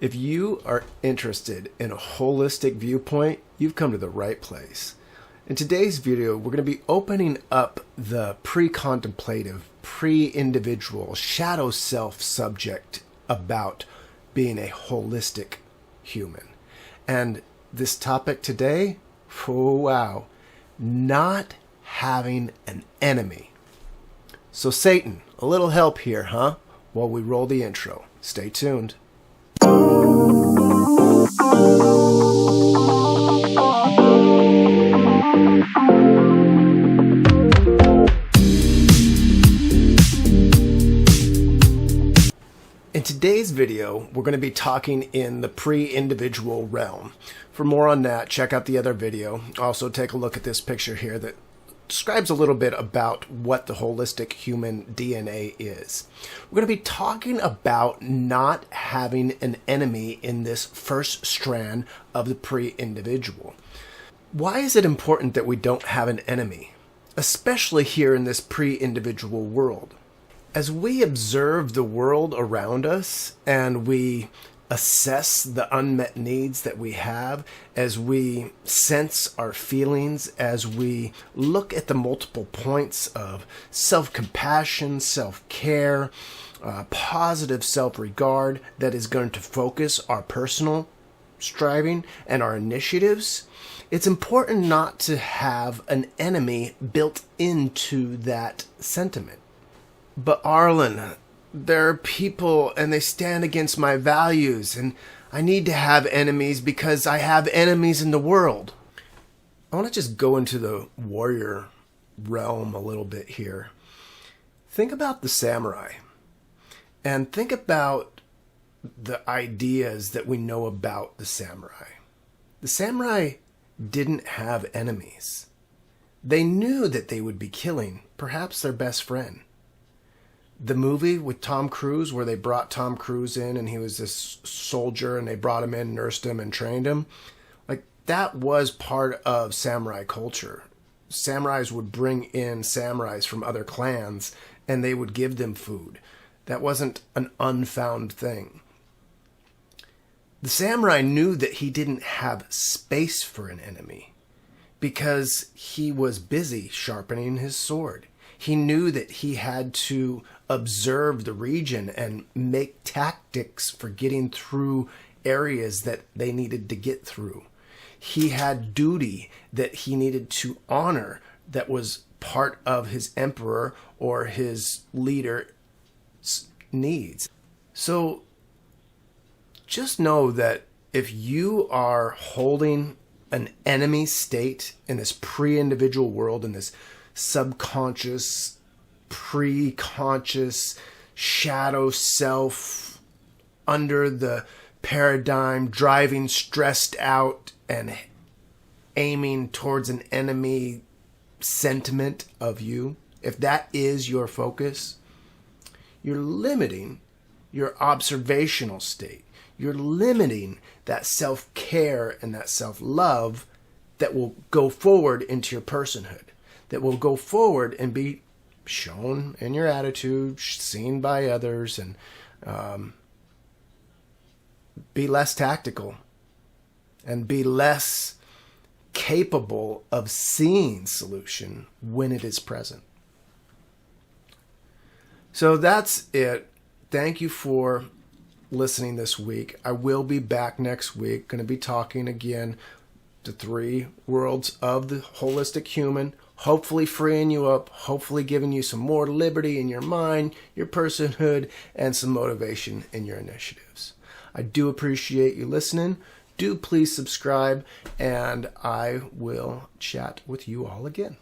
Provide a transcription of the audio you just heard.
If you are interested in a holistic viewpoint, you've come to the right place. In today's video, we're going to be opening up the pre-contemplative, pre-individual, shadow self subject about being a holistic human. And this topic today, oh wow, not having an enemy. So Satan, a little help here, huh? While we roll the intro. Stay tuned. In today's video, we're going to be talking in the pre-individual realm. For more on that, check out the other video. Also, take a look at this picture here that describes a little bit about what the holistic human DNA is. We're going to be talking about not having an enemy in this first strand of the pre-individual. Why is it important that we don't have an enemy, especially here in this pre-individual world? As we observe the world around us and we assess the unmet needs that we have, as we sense our feelings, as we look at the multiple points of self-compassion, self-care, positive self-regard that is going to focus our personal striving and our initiatives, it's important not to have an enemy built into that sentiment. But Arlen, there are people and they stand against my values, and I need to have enemies because I have enemies in the world. I want to just go into the warrior realm a little bit here. Think about the samurai and think about the ideas that we know about the samurai. The samurai didn't have enemies. They knew that they would be killing perhaps their best friend. The movie with Tom Cruise, where they brought Tom Cruise in and he was this soldier and they brought him in, nursed him and trained him, like that was part of samurai culture. Samurais would bring in samurais from other clans and they would give them food. That wasn't an unfound thing. The samurai knew that he didn't have space for an enemy because he was busy sharpening his sword. He knew that he had to observe the region and make tactics for getting through areas that they needed to get through. He had duty that he needed to honor that was part of his emperor or his leader's needs. So just know that if you are holding an enemy state in this pre-individual world, in this subconscious, pre-conscious, shadow self, under the paradigm, driving stressed out and aiming towards an enemy sentiment of you, if that is your focus, you're limiting your observational state. You're limiting that self-care and that self-love that will go forward into your personhood, that will go forward and be shown in your attitude, seen by others, and be less tactical and be less capable of seeing solution when it is present. So that's it. Thank you for listening this week. I will be back next week. Going to be talking again the three worlds of the holistic human, hopefully freeing you up, hopefully giving you some more liberty in your mind, your personhood, and some motivation in your initiatives. I do appreciate you listening. Do please subscribe, and I will chat with you all again.